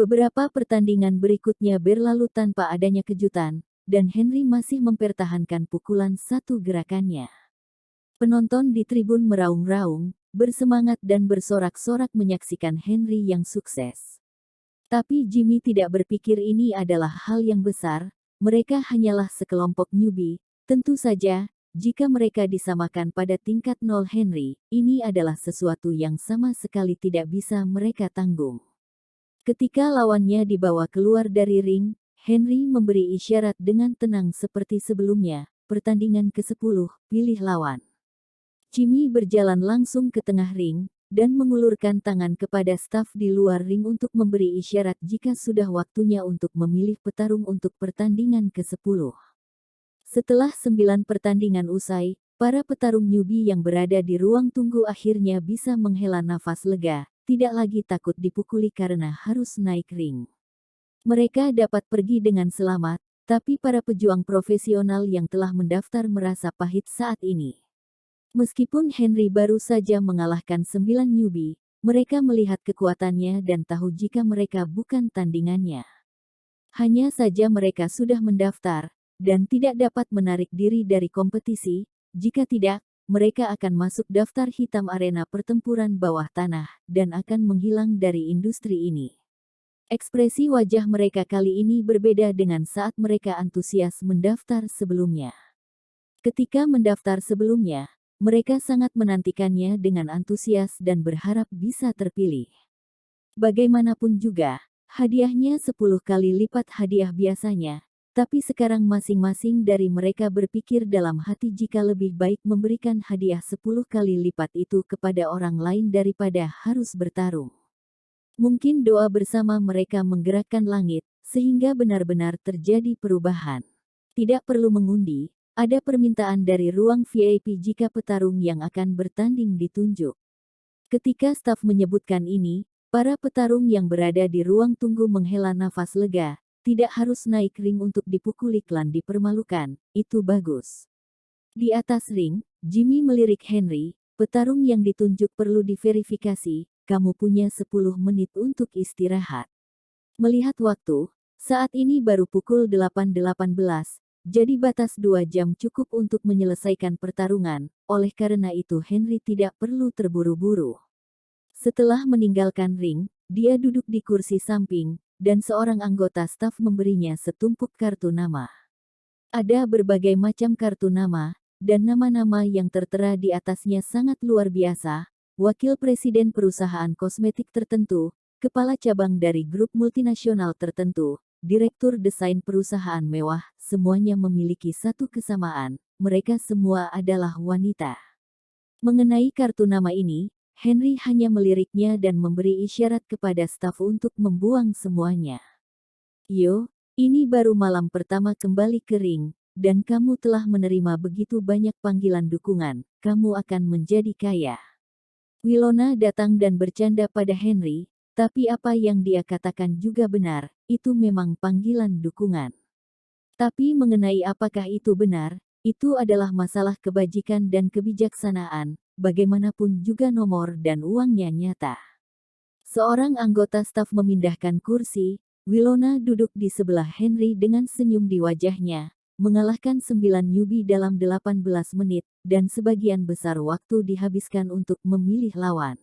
Beberapa pertandingan berikutnya berlalu tanpa adanya kejutan, dan Henry masih mempertahankan pukulan satu gerakannya. Penonton di tribun meraung-raung, bersemangat dan bersorak-sorak menyaksikan Henry yang sukses. Tapi Jimmy tidak berpikir ini adalah hal yang besar, mereka hanyalah sekelompok newbie. Tentu saja, jika mereka disamakan pada tingkat nol Henry, ini adalah sesuatu yang sama sekali tidak bisa mereka tanggung. Ketika lawannya dibawa keluar dari ring, Henry memberi isyarat dengan tenang seperti sebelumnya, pertandingan ke-10, pilih lawan. Jimmy berjalan langsung ke tengah ring, dan mengulurkan tangan kepada staf di luar ring untuk memberi isyarat jika sudah waktunya untuk memilih petarung untuk pertandingan ke-10. Setelah 9 pertandingan usai, para petarung newbie yang berada di ruang tunggu akhirnya bisa menghela nafas lega, tidak lagi takut dipukuli karena harus naik ring. Mereka dapat pergi dengan selamat, tapi para pejuang profesional yang telah mendaftar merasa pahit saat ini. Meskipun Henry baru saja mengalahkan 9 newbie, mereka melihat kekuatannya dan tahu jika mereka bukan tandingannya. Hanya saja mereka sudah mendaftar, dan tidak dapat menarik diri dari kompetisi, jika tidak, mereka akan masuk daftar hitam arena pertempuran bawah tanah, dan akan menghilang dari industri ini. Ekspresi wajah mereka kali ini berbeda dengan saat mereka antusias mendaftar sebelumnya. Ketika mendaftar sebelumnya, mereka sangat menantikannya dengan antusias dan berharap bisa terpilih. Bagaimanapun juga, hadiahnya 10 kali lipat hadiah biasanya, tapi sekarang masing-masing dari mereka berpikir dalam hati jika lebih baik memberikan hadiah 10 kali lipat itu kepada orang lain daripada harus bertarung. Mungkin doa bersama mereka menggerakkan langit, sehingga benar-benar terjadi perubahan. Tidak perlu mengundi. Ada permintaan dari ruang VIP jika petarung yang akan bertanding ditunjuk. Ketika staf menyebutkan ini, para petarung yang berada di ruang tunggu menghela nafas lega, tidak harus naik ring untuk dipukuli klan dipermalukan, itu bagus. Di atas ring, Jimmy melirik Henry, petarung yang ditunjuk perlu diverifikasi, kamu punya 10 menit untuk istirahat. Melihat waktu, saat ini baru pukul 8.18. Jadi batas 2 jam cukup untuk menyelesaikan pertarungan, oleh karena itu Henry tidak perlu terburu-buru. Setelah meninggalkan ring, dia duduk di kursi samping, dan seorang anggota staf memberinya setumpuk kartu nama. Ada berbagai macam kartu nama, dan nama-nama yang tertera di atasnya sangat luar biasa, wakil presiden perusahaan kosmetik tertentu, kepala cabang dari grup multinasional tertentu, direktur desain perusahaan mewah, semuanya memiliki satu kesamaan, mereka semua adalah wanita. Mengenai kartu nama ini, Henry hanya meliriknya dan memberi isyarat kepada staf untuk membuang semuanya. Yo, ini baru malam pertama kembali ke ring, dan kamu telah menerima begitu banyak panggilan dukungan, kamu akan menjadi kaya. Winona datang dan bercanda pada Henry, tapi apa yang dia katakan juga benar, itu memang panggilan dukungan. Tapi mengenai apakah itu benar, itu adalah masalah kebajikan dan kebijaksanaan, bagaimanapun juga nomor dan uangnya nyata. Seorang anggota staf memindahkan kursi, Winona duduk di sebelah Henry dengan senyum di wajahnya, mengalahkan 9 newbie dalam 18 menit, dan sebagian besar waktu dihabiskan untuk memilih lawan.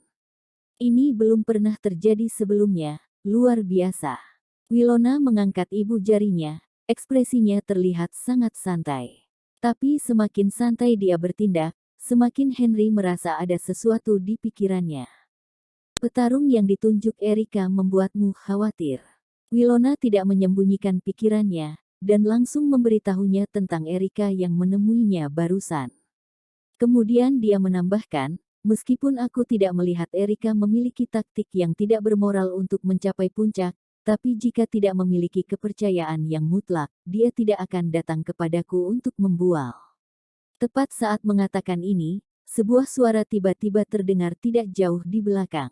Ini belum pernah terjadi sebelumnya, luar biasa. Winona mengangkat ibu jarinya, ekspresinya terlihat sangat santai. Tapi semakin santai dia bertindak, semakin Henry merasa ada sesuatu di pikirannya. Petarung yang ditunjuk Erika membuatmu khawatir. Winona tidak menyembunyikan pikirannya, dan langsung memberitahunya tentang Erika yang menemuinya barusan. Kemudian dia menambahkan, meskipun aku tidak melihat Erika memiliki taktik yang tidak bermoral untuk mencapai puncak, tapi jika tidak memiliki kepercayaan yang mutlak, dia tidak akan datang kepadaku untuk membual. Tepat saat mengatakan ini, sebuah suara tiba-tiba terdengar tidak jauh di belakang.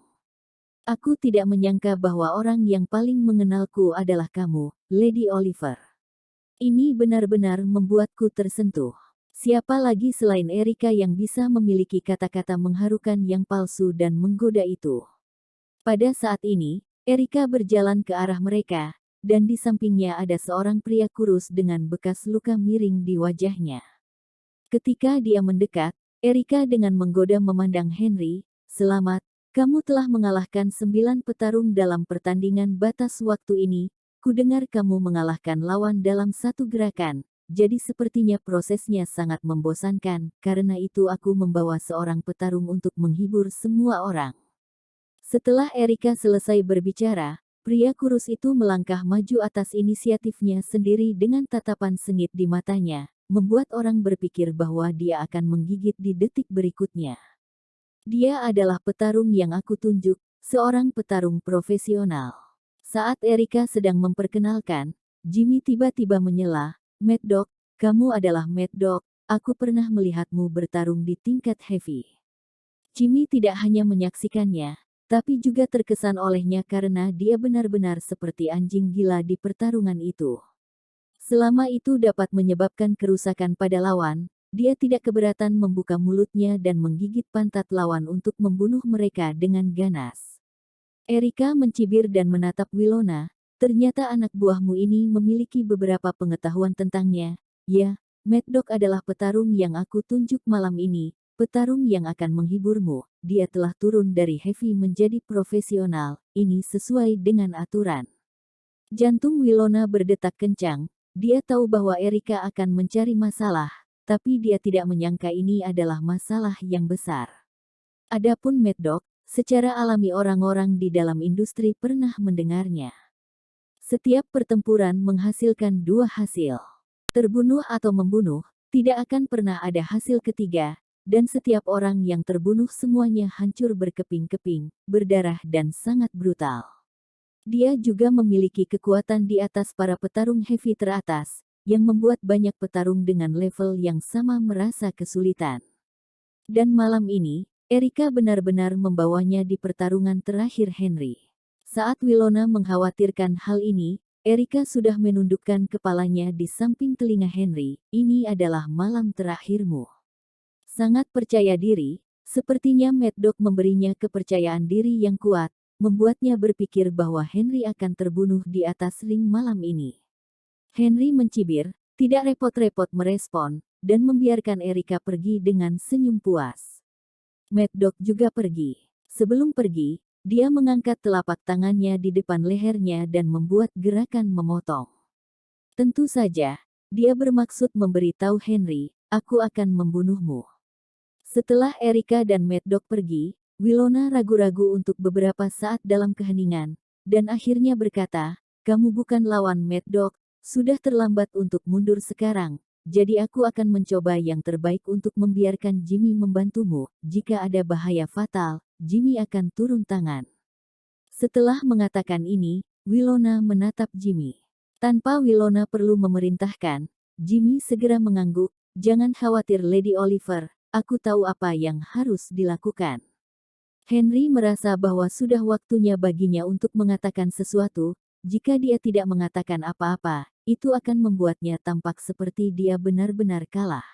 Aku tidak menyangka bahwa orang yang paling mengenalku adalah kamu, Lady Oliver. Ini benar-benar membuatku tersentuh. Siapa lagi selain Erika yang bisa memiliki kata-kata mengharukan yang palsu dan menggoda itu? Pada saat ini, Erika berjalan ke arah mereka, dan di sampingnya ada seorang pria kurus dengan bekas luka miring di wajahnya. Ketika dia mendekat, Erika dengan menggoda memandang Henry, "Selamat, kamu telah mengalahkan 9 petarung dalam pertandingan batas waktu ini. Kudengar kamu mengalahkan lawan dalam satu gerakan, jadi sepertinya prosesnya sangat membosankan, karena itu aku membawa seorang petarung untuk menghibur semua orang." Setelah Erika selesai berbicara, pria kurus itu melangkah maju atas inisiatifnya sendiri dengan tatapan sengit di matanya, membuat orang berpikir bahwa dia akan menggigit di detik berikutnya. "Dia adalah petarung yang aku tunjuk, seorang petarung profesional." Saat Erika sedang memperkenalkan, Jimmy tiba-tiba menyela, "Mad Dog, kamu adalah Mad Dog, aku pernah melihatmu bertarung di tingkat heavy." Jimmy tidak hanya menyaksikannya, tapi juga terkesan olehnya karena dia benar-benar seperti anjing gila di pertarungan itu. Selama itu dapat menyebabkan kerusakan pada lawan, dia tidak keberatan membuka mulutnya dan menggigit pantat lawan untuk membunuh mereka dengan ganas. Erika mencibir dan menatap Wilona, "Ternyata anak buahmu ini memiliki beberapa pengetahuan tentangnya. Ya, Mad Dog adalah petarung yang aku tunjuk malam ini, petarung yang akan menghiburmu. Dia telah turun dari heavy menjadi profesional, ini sesuai dengan aturan." Jantung Wilona berdetak kencang, dia tahu bahwa Erika akan mencari masalah, tapi dia tidak menyangka ini adalah masalah yang besar. Adapun Mad Dog, secara alami orang-orang di dalam industri pernah mendengarnya. Setiap pertempuran menghasilkan dua hasil. Terbunuh atau membunuh, tidak akan pernah ada hasil ketiga, dan setiap orang yang terbunuh semuanya hancur berkeping-keping, berdarah dan sangat brutal. Dia juga memiliki kekuatan di atas para petarung heavy teratas, yang membuat banyak petarung dengan level yang sama merasa kesulitan. Dan malam ini, Erika benar-benar membawanya di pertarungan terakhir Henry. Saat Wilona mengkhawatirkan hal ini, Erika sudah menundukkan kepalanya di samping telinga Henry. "Ini adalah malam terakhirmu." Sangat percaya diri, sepertinya Mad Dog memberinya kepercayaan diri yang kuat, membuatnya berpikir bahwa Henry akan terbunuh di atas ring malam ini. Henry mencibir, tidak repot-repot merespon, dan membiarkan Erika pergi dengan senyum puas. Mad Dog juga pergi. Sebelum pergi, dia mengangkat telapak tangannya di depan lehernya dan membuat gerakan memotong. Tentu saja, dia bermaksud memberitahu Henry, "Aku akan membunuhmu." Setelah Erika dan Mad Dog pergi, Wilona ragu-ragu untuk beberapa saat dalam keheningan, dan akhirnya berkata, "Kamu bukan lawan Mad Dog, sudah terlambat untuk mundur sekarang, jadi aku akan mencoba yang terbaik untuk membiarkan Jimmy membantumu. Jika ada bahaya fatal, Jimmy akan turun tangan." Setelah mengatakan ini, Wilona menatap Jimmy. Tanpa Wilona perlu memerintahkan, Jimmy segera mengangguk, "Jangan khawatir Lady Oliver, aku tahu apa yang harus dilakukan." Henry merasa bahwa sudah waktunya baginya untuk mengatakan sesuatu. Jika dia tidak mengatakan apa-apa, itu akan membuatnya tampak seperti dia benar-benar kalah.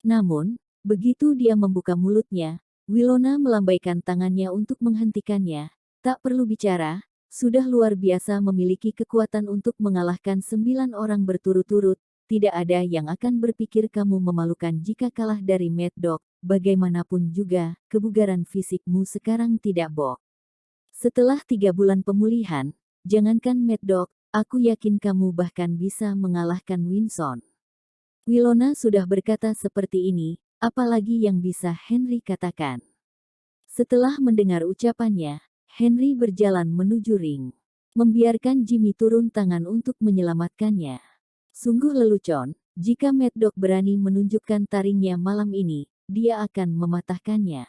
Namun, begitu dia membuka mulutnya, Wilona melambaikan tangannya untuk menghentikannya. "Tak perlu bicara, sudah luar biasa memiliki kekuatan untuk mengalahkan 9 orang berturut-turut. Tidak ada yang akan berpikir kamu memalukan jika kalah dari Mad Dog. Bagaimanapun juga, kebugaran fisikmu sekarang tidak bohong. Setelah 3 bulan pemulihan, jangankan Mad Dog, aku yakin kamu bahkan bisa mengalahkan Winston." Wilona sudah berkata seperti ini, apalagi yang bisa Henry katakan. Setelah mendengar ucapannya, Henry berjalan menuju ring, membiarkan Jimmy turun tangan untuk menyelamatkannya. Sungguh lelucon, jika Mad Dog berani menunjukkan taringnya malam ini, dia akan mematahkannya.